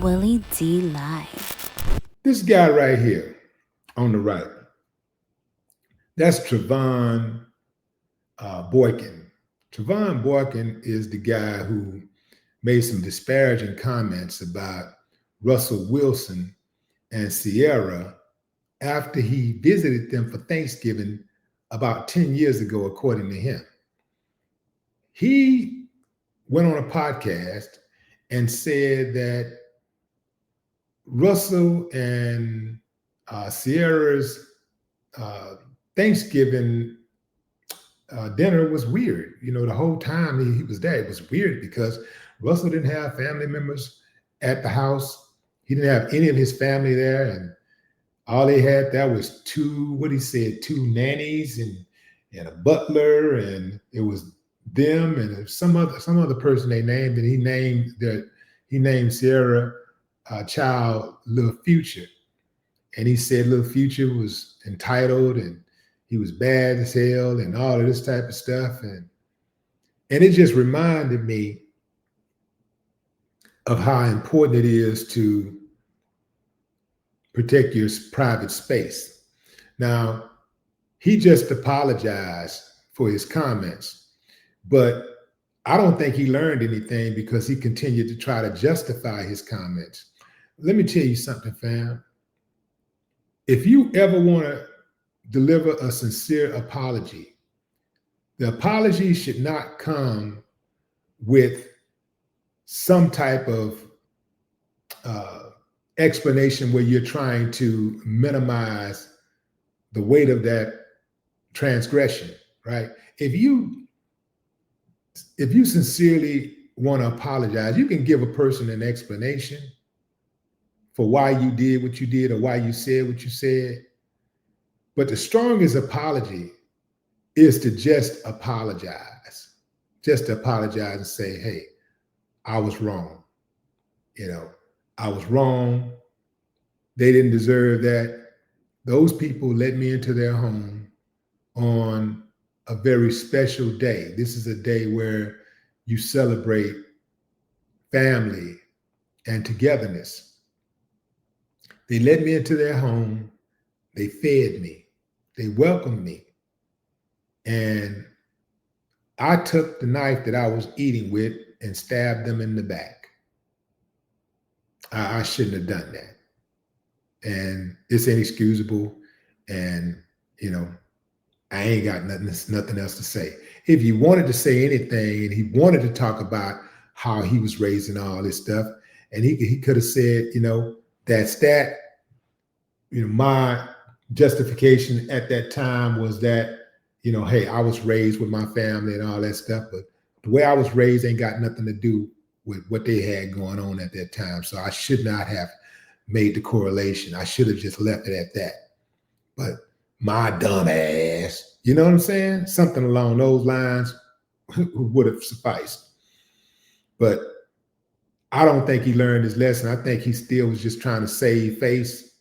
Willie D Live. This guy right here on the right, that's Trevon Boykin. Trevon Boykin is the guy who made some disparaging comments about Russell Wilson and Sierra after he visited them for Thanksgiving about 10 years ago, according to him. He went on a podcast and said that Russell and Sierra's Thanksgiving dinner was weird. You know, the whole time he was there, it was weird because Russell didn't have family members at the house. He didn't have any of his family there, and all they had there was two nannies and a butler, and it was them and some other person they named, and he named Sierra child Little Future, and he said Little Future was entitled and he was bad as hell and all of this type of stuff, and it just reminded me of how important it is to protect your private space. Now, he just apologized for his comments, but I don't think he learned anything because he continued to try to justify his comments. Let me tell you something, fam. If you ever want to deliver a sincere apology, the apology should not come with some type of explanation where you're trying to minimize the weight of that transgression, right? If you sincerely want to apologize, you can give a person an explanation for why you did what you did or why you said what you said. But the strongest apology is to just apologize. Just to apologize and say, hey, I was wrong. You know, I was wrong. They didn't deserve that. Those people let me into their home on a very special day. This is a day where you celebrate family and togetherness. They let me into their home. They fed me. They welcomed me. And I took the knife that I was eating with and stabbed them in the back. I shouldn't have done that. And it's inexcusable. And, you know, I ain't got nothing else to say. If he wanted to say anything and he wanted to talk about how he was raised and all this stuff, and he could have said, you know, that's that. You know, my justification at that time was that, you know, hey, I was raised with my family and all that stuff, but the way I was raised ain't got nothing to do with what they had going on at that time. So I should not have made the correlation. I should have just left it at that. But my dumb ass, you know what I'm saying? Something along those lines would have sufficed. But I don't think he learned his lesson. I think he still was just trying to save face.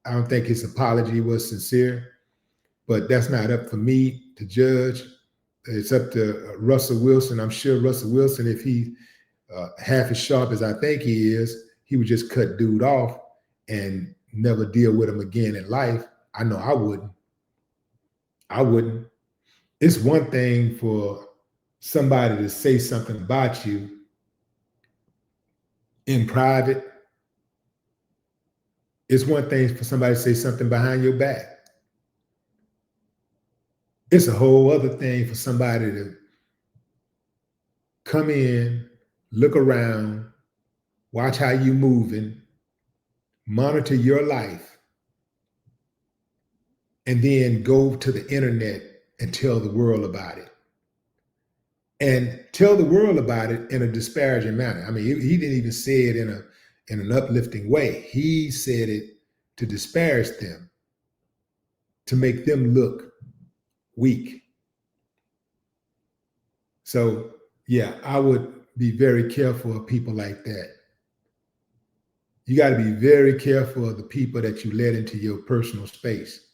I don't think his apology was sincere, but that's not up for me to judge. It's up to Russell Wilson. I'm sure Russell Wilson, if he half as sharp as I think he is, he would just cut dude off and never deal with him again in life. I know I wouldn't. I wouldn't. It's one thing for somebody to say something about you in private. It's one thing for somebody to say something behind your back. It's a whole other thing for somebody to come in, look around, watch how you moving, monitor your life, and then go to the internet and tell the world about it. And tell the world about it in a disparaging manner. I mean, he didn't even say it in an uplifting way. He said it to disparage them, to make them look weak. So, yeah, I would be very careful of people like that. You got to be very careful of the people that you let into your personal space,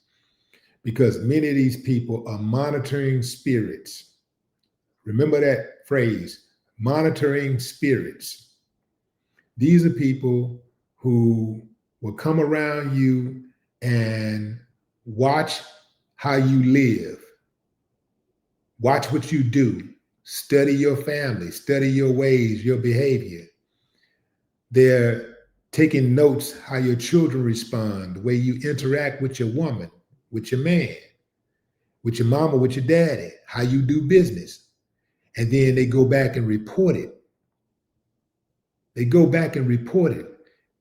because many of these people are monitoring spirits. Remember that phrase, monitoring spirits. These are people who will come around you and watch how you live, watch what you do, study your family, study your ways, your behavior. They're taking notes how your children respond, the way you interact with your woman, with your man, with your mama, with your daddy, how you do business. And then they go back and report it. They go back and report it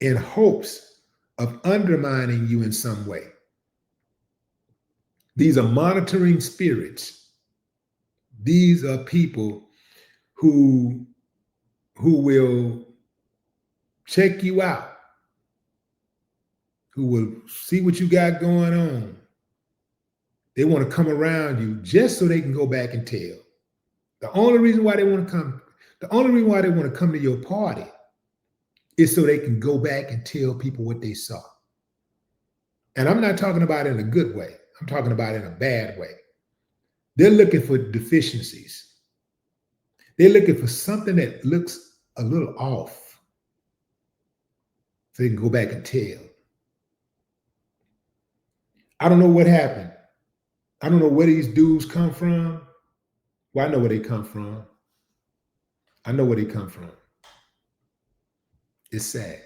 in hopes of undermining you in some way. These are monitoring spirits. These are people who will check you out, who will see what you got going on. They want to come around you just so they can go back and tell. The only reason why they want to come to your party is so they can go back and tell people what they saw. And I'm not talking about it in a good way. I'm talking about it in a bad way. They're looking for deficiencies. They're looking for something that looks a little off so they can go back and tell. I don't know what happened. I don't know where these dudes come from. Well, I know where they come from. I know where they come from. It's sad.